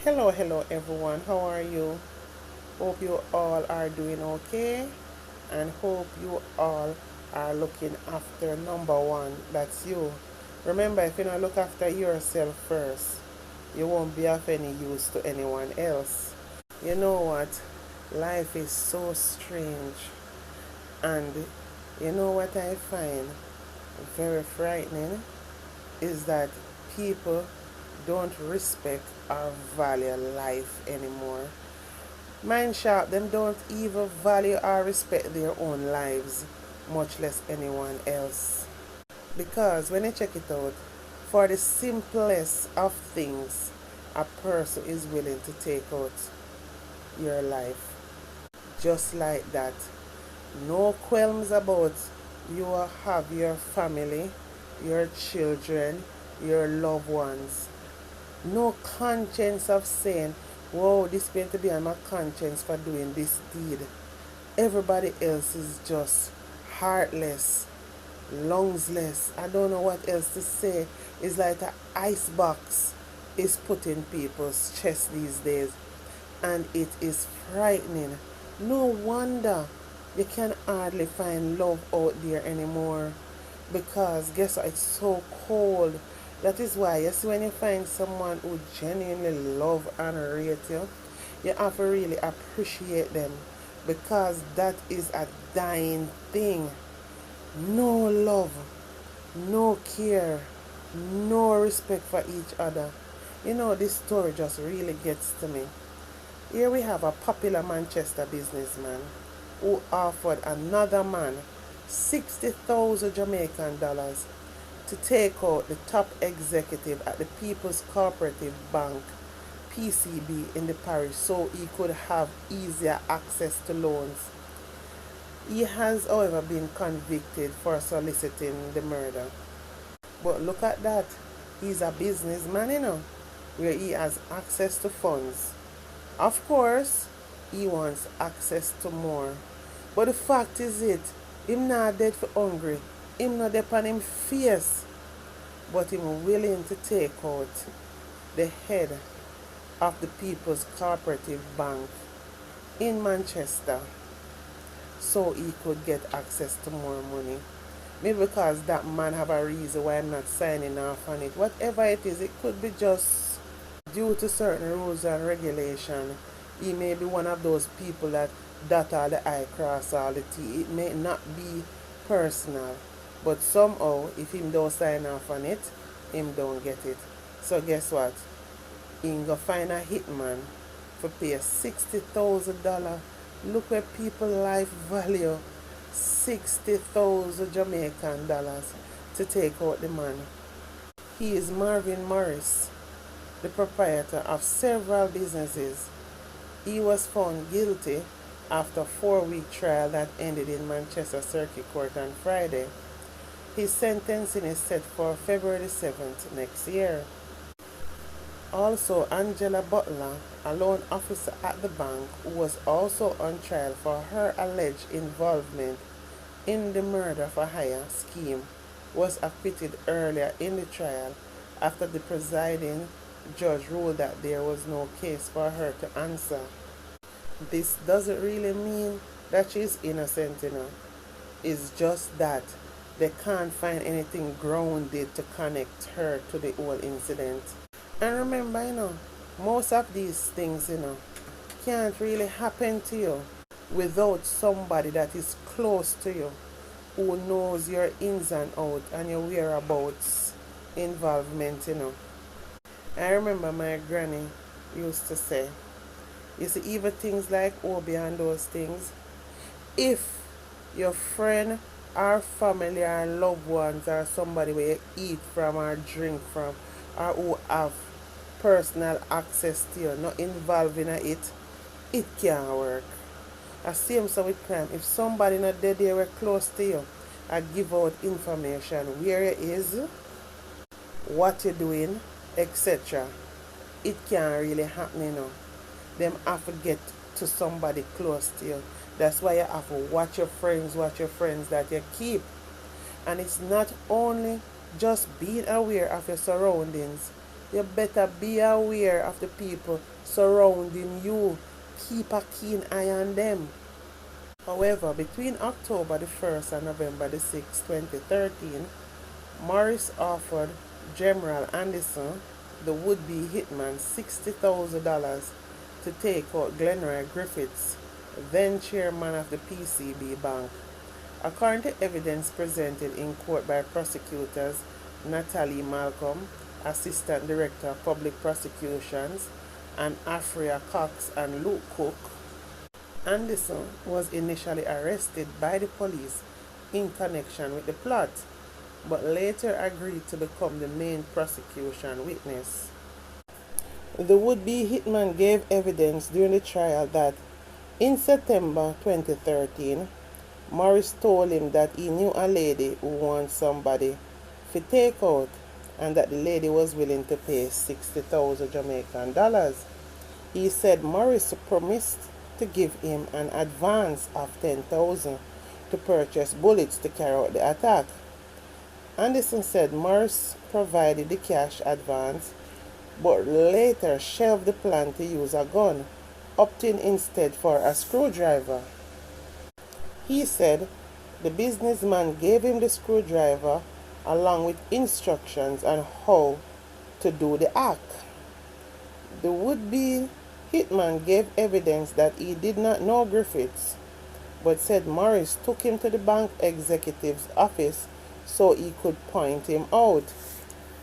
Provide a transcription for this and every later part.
Hello everyone. How are you? Hope you all are doing okay and hope you all are looking after number one. That's you. Remember, if you don't look after yourself first, you won't be of any use to anyone else. You know what? Life is so strange. And you know what I find very frightening is that people don't respect or value life anymore. Mind sharp, them don't even value or respect their own lives, much less anyone else. Because when you check it out, for the simplest of things, a person is willing to take out your life. Just like that. No qualms about you have your family, your children, your loved ones. No conscience of saying, whoa, this is going to be on my conscience for doing this deed. Everybody else is just heartless, lungsless. I don't know what else to say. It's like an ice box is put in people's chest these days. And it is frightening. No wonder you can hardly find love out there anymore. Because guess what? It's so cold. That is why, yes, when you find someone who genuinely love and rate you, you have to really appreciate them because that is a dying thing. No love, no care, no respect for each other. You know, this story just really gets to me. Here we have a popular Manchester businessman who offered another man 60,000 Jamaican dollars to take out the top executive at the People's Cooperative Bank PCB in the parish so he could have easier access to loans. He has, however, been convicted for soliciting the murder. But look at that. He's a businessman, where he has access to funds. Of course, he wants access to more. But the fact is him not dead for hungry. Him not dead on him face. But him willing to take out the head of the People's Cooperative Bank in Manchester so he could get access to more money. Maybe because that man have a reason why I'm not signing off on it. Whatever it is, it could be just due to certain rules and regulation. He may be one of those people that dot all the I, cross all the T. It may not be personal. But somehow, if him don't sign off on it, him don't get it. So guess what? Him go find a hitman for pay $60,000. Look where people life value 60,000 Jamaican dollars to take out the man. He is Marvin Morris, the proprietor of several businesses. He was found guilty after a 4-week trial that ended in Manchester Circuit Court on Friday. His sentencing is set for February 7th next year. Also, Angela Butler, a loan officer at the bank who was also on trial for her alleged involvement in the murder for hire scheme, was acquitted earlier in the trial after the presiding judge ruled that there was no case for her to answer. This doesn't really mean that she's innocent, It's just that they can't find anything grounded to connect her to the whole incident. And remember, most of these things, can't really happen to you without somebody that is close to you who knows your ins and outs and your whereabouts involvement. I remember my granny used to say, you see, even things like Obi and those things, if your friend or family or loved ones or somebody where you eat from or drink from or who have personal access to you, not involved in it, it can't work. I same so with crime. If somebody not dead there close to you, I give out information where you is, what you're doing, etc. It can't really happen, Them have to get to somebody close to you. That's why you have to watch your friends that you keep. And it's not only just being aware of your surroundings, You better be aware of the people surrounding you. Keep a keen eye on them. However, between October the 1st and November the 6th, 2013, Morris offered General Anderson, the would-be hitman, $60,000 to take out Glenroy Griffiths, then chairman of the PCB Bank. According to evidence presented in court by prosecutors Natalie Malcolm, Assistant Director of Public Prosecutions, and Afria Cox and Luke Cook, Anderson was initially arrested by the police in connection with the plot, but later agreed to become the main prosecution witness. The would-be hitman gave evidence during the trial that in September 2013, Morris told him that he knew a lady who wants somebody to take out and that the lady was willing to pay 60,000 Jamaican dollars. He said Morris promised to give him an advance of 10,000 to purchase bullets to carry out the attack. Anderson said Morris provided the cash advance but later shelved the plan to use a gun, opting instead for a screwdriver. He said the businessman gave him the screwdriver along with instructions on how to do the act. The would-be hitman gave evidence that he did not know Griffiths, but said Morris took him to the bank executive's office so he could point him out.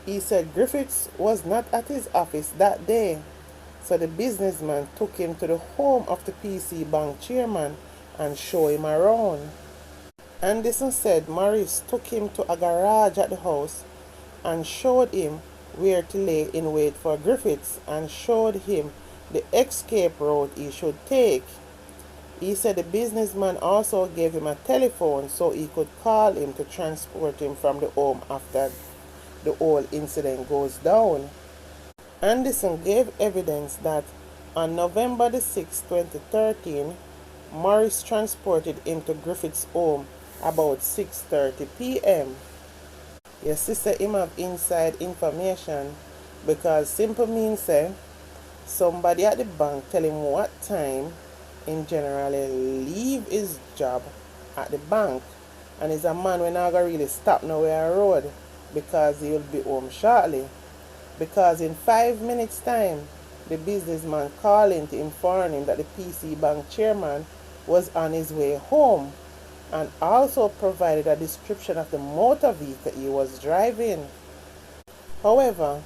He said Griffiths was not at his office that day, so the businessman took him to the home of the PC Bank chairman and showed him around. Anderson said Morris took him to a garage at the house and showed him where to lay in wait for Griffiths and showed him the escape route he should take. He said the businessman also gave him a telephone so he could call him to transport him from the home after the whole incident goes down. Anderson gave evidence that on November the 6th, 2013, Morris transported him to Griffith's home about 6:30 p.m. Your sister him have inside information because simple means say somebody at the bank tell him what time in generally leave his job at the bank, and he's a man when not gonna really stop nowhere road because he'll be home shortly. Because in 5 minutes time the businessman called in to inform him that the PC Bank chairman was on his way home and also provided a description of the motor vehicle he was driving. However,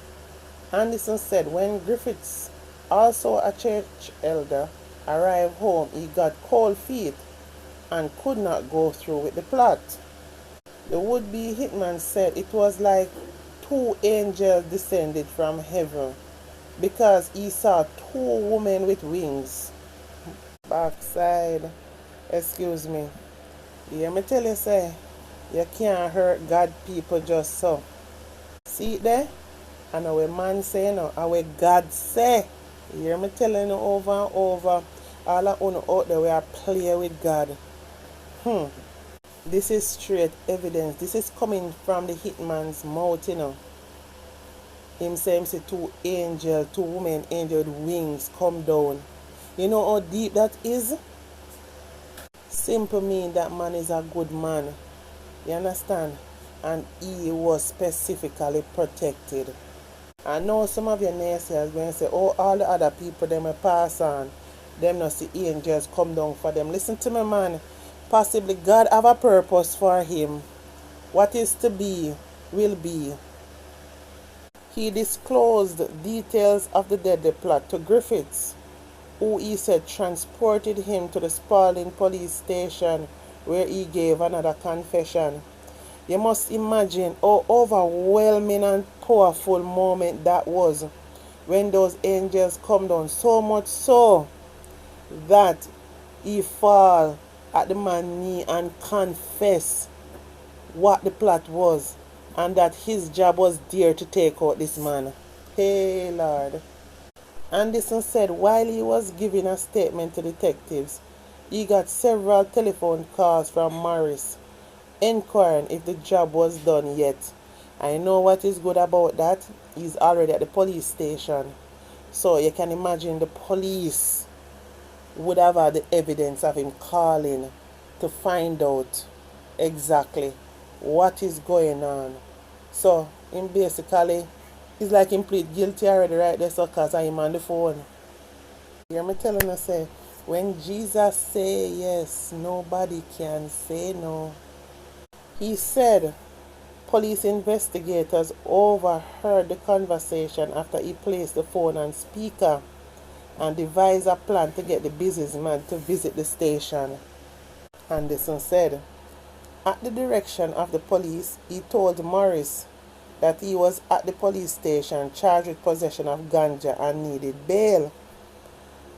Anderson said when Griffiths, also a church elder, arrived home, he got cold feet and could not go through with the plot. The would-be hitman said it was like two angels descended from heaven because he saw two women with wings. Backside, excuse me. Yeah, me tell you say, you can't hurt God people just so. See it there? And our man say no, our God say. You hear me telling you over and over, all of you out there we are play with God. This is straight evidence. This is coming from the hitman's mouth, you know. Him say two angels, two women angel with wings come down. You know how deep that is? Simple mean that man is a good man. You understand? And he was specifically protected. I know some of your naysayers going to say, oh, all the other people them may pass on. Them not see angels come down for them. Listen to me, man. Possibly God have a purpose for him. What is to be, will be. He disclosed details of the deadly plot to Griffiths, who he said transported him to the Spalding police station where he gave another confession. You must imagine how overwhelming and powerful moment that was when those angels come down, so much so that he fall at the man's knee and confess what the plot was and that his job was there to take out this man. Hey Lord. Anderson said while he was giving a statement to detectives, he got several telephone calls from Morris inquiring if the job was done yet. I know what is good about that. he's already at the police station. So you can imagine the police would have had the evidence of him calling to find out exactly what is going on. So him basically, it's like him plead guilty already right there, so cause I'm on the phone. Hear me telling you, say, when Jesus say yes, nobody can say no. He said police investigators overheard the conversation after he placed the phone on speaker and devised a plan to get the businessman to visit the station. Anderson said, at the direction of the police, he told Morris that he was at the police station charged with possession of ganja and needed bail.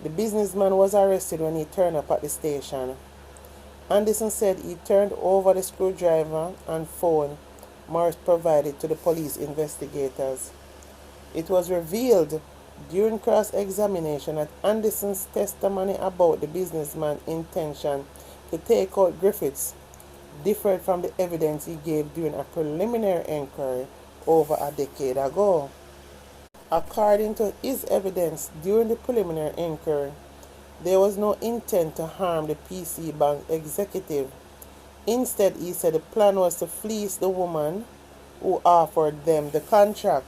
The businessman was arrested when he turned up at the station. Anderson said he turned over the screwdriver and phone Morris provided to the police investigators. It was revealed during cross-examination that Anderson's testimony about the businessman's intention to take out Griffiths differed from the evidence he gave during a preliminary inquiry over a decade ago. According to his evidence during the preliminary inquiry, there was no intent to harm the PC Bank executive. Instead, he said the plan was to fleece the woman who offered them the contract.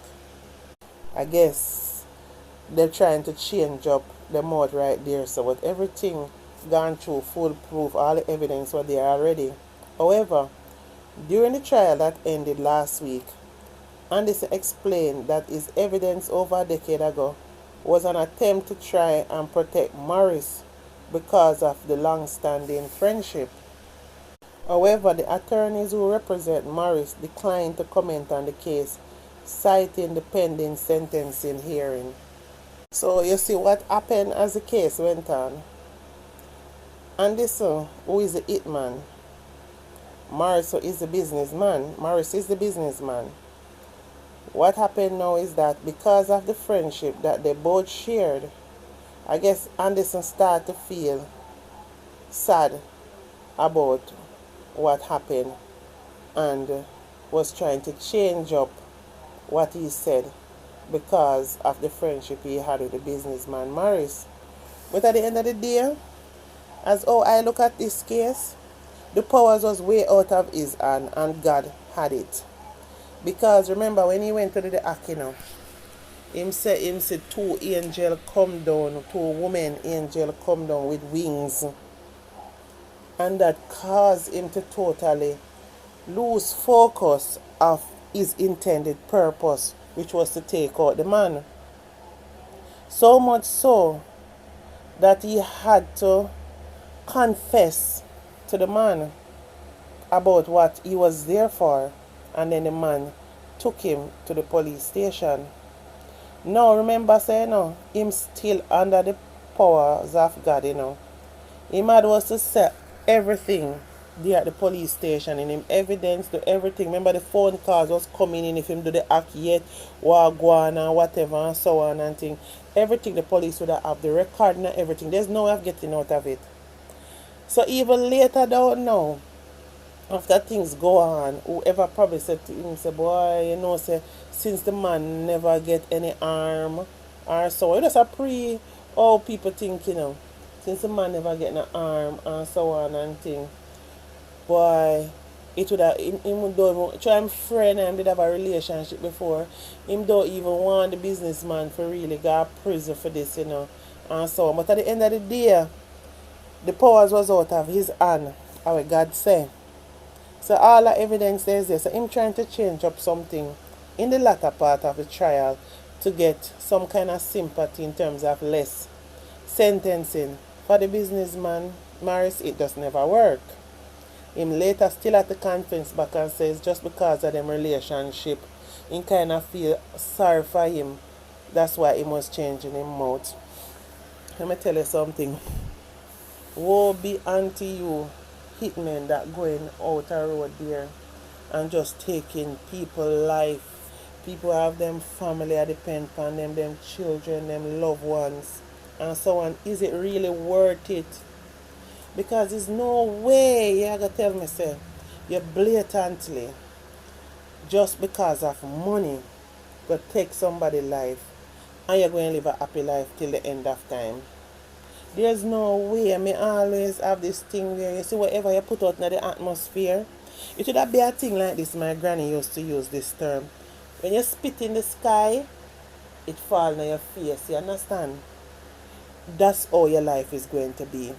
I guess they're trying to change up the mouth right there, so with everything gone through foolproof, all the evidence was there already. However, during the trial that ended last week, Anderson explained that his evidence over a decade ago was an attempt to try and protect Morris because of the long-standing friendship. However, the attorneys who represent Morris declined to comment on the case, citing the pending sentencing hearing. So you see what happened as the case went on. Anderson, who is the hitman, Morris is the businessman. Morris is the businessman. What happened now is that because of the friendship that they both shared, I guess Anderson started to feel sad about what happened and was trying to change up what he said because of the friendship he had with the businessman Morris. But at the end of the day, as I look at this case, the powers was way out of his hand and God had it. Because remember when he went to the act, him said two angel come down, two women angel come down with wings. And that caused him to totally lose focus of his intended purpose, which was to take out the man. So much so that he had to confess to the man about what he was there for. And then the man took him to the police station. Now remember say him still under the powers of God, Him had was to set everything there at the police station and him evidence to everything. Remember the phone calls was coming in if him do the act yet, wagwan and whatever and so on and thing. Everything the police would have the recording and everything. There's no way of getting out of it. So even later down now, after things go on, whoever probably said to him, say, boy, say, since the man never get any harm or so, just a people think, since the man never get no harm and so on and thing, boy, it would have, him don't even, try him friend and did have a relationship before, him don't even want the businessman for really go to prison for this, and so on. But at the end of the day, the powers was out of his hand, how God say. So all the evidence there is there. So him trying to change up something in the latter part of the trial to get some kind of sympathy in terms of less sentencing. For the businessman, Morris, it just never work. Him later still at the conference back and says just because of them relationship, he kind of feel sorry for him. That's why he was changing him mouth. Let me tell you something. Woe be unto you, hitmen that going out a road there and just taking people's life. People have them family that depend on them children, them loved ones, and so on. Is it really worth it? Because there's no way you're gonna tell me, say, you blatantly, just because of money, go take somebody's life and you're going to live a happy life till the end of time. There's no way. I may always have this thing where you see whatever you put out in the atmosphere. It should be a thing like this. My granny used to use this term. When you spit in the sky, it falls on your face. You understand? That's how your life is going to be.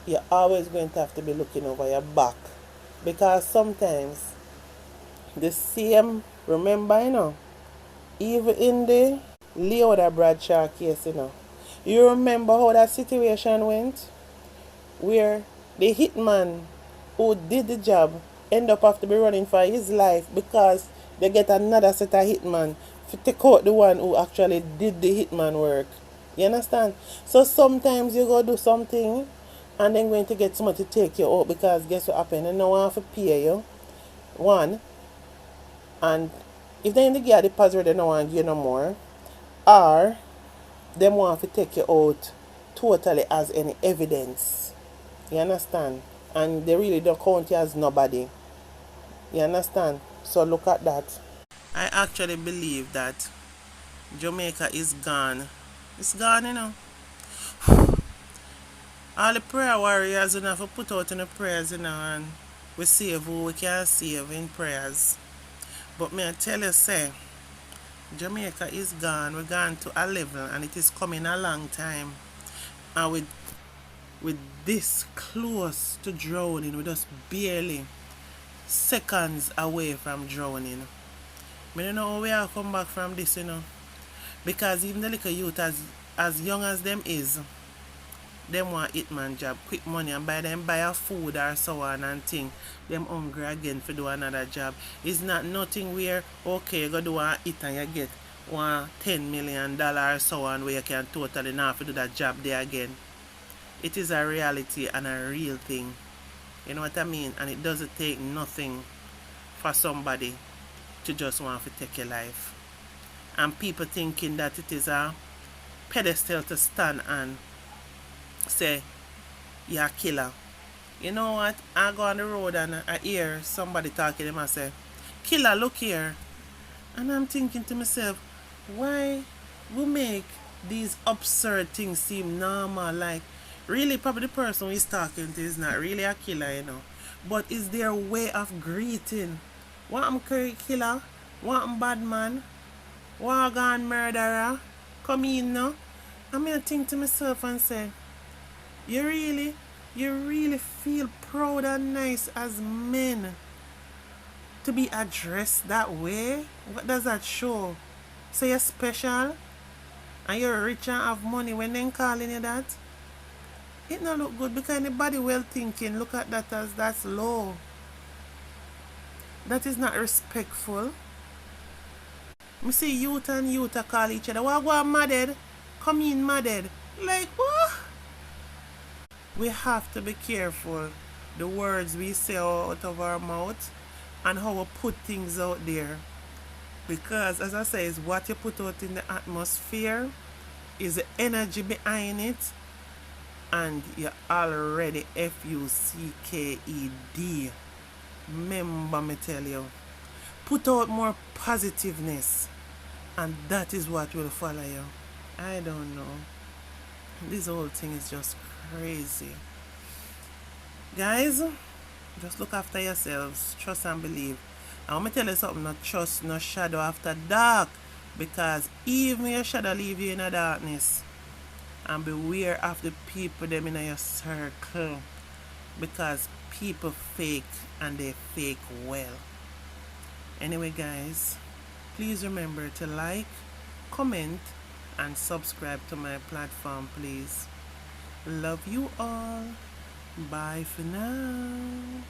You're always going to have to be looking over your back. Because sometimes the same, remember, even in the Leoda Bradshaw case, you remember how that situation went? Where the hitman who did the job end up have to be running for his life because they get another set of hitman to take out the one who actually did the hitman work. You understand? So sometimes you go do something and then going to get someone to take you out because guess what happened? They don't want to pay you. One. And if they in the gear deposit they don't want to give you no more. Or them want to take you out totally as any evidence. You understand? And they really don't count you as nobody. You understand? So look at that. I actually believe that Jamaica is gone. It's gone. All the prayer warriors have to put out in the prayers, and we save who we can save in prayers. But may I tell you, say, Jamaica is gone. We're gone to a level and it is coming a long time. And with this close to drowning, we're just barely seconds away from drowning. I don't know how we are come back from this, Because even the little youth as young as them is, them want hitman job, quick money, and buy a food or so on and thing. Them hungry again for do another job. It's not nothing where okay you go do a hit and you get $10 million or so on where you can totally not do that job there again. It is a reality and a real thing. You know what I mean? And it doesn't take nothing for somebody to just want to take your life. And people thinking that it is a pedestal to stand and say you're a killer. You know what? I go on the road and I hear somebody talking to them and say, "Killer, look here." And I'm thinking to myself, why we make these absurd things seem normal? Like, really, probably the person who is talking to is not really a killer, But is their way of greeting. What I'm killer? What I'm bad man? What I'm gone murderer? Come in now. I mean, I think to myself and say, you really feel proud and nice as men to be addressed that way? What does that show? So you're special and you're rich and have money when they're calling you that? It not look good because anybody well thinking look at that as that's low. That is not respectful. Me see youth and youth call each other, "What go madded? Come in madded." Like what? We have to be careful the words we say out of our mouth and how we put things out there. Because as I say, is what you put out in the atmosphere is the energy behind it, and you're already FUCKED. Remember me tell you, put out more positiveness and that is what will follow you. I don't know. This whole thing is just crazy. Guys, just look after yourselves. Trust and believe. I want to tell you something, not trust, no shadow after dark. Because even your shadow leave you in the darkness. And beware of the people them in your circle. Because people fake and they fake well. Anyway guys, please remember to like, comment, and subscribe to my platform, please. Love you all. Bye for now.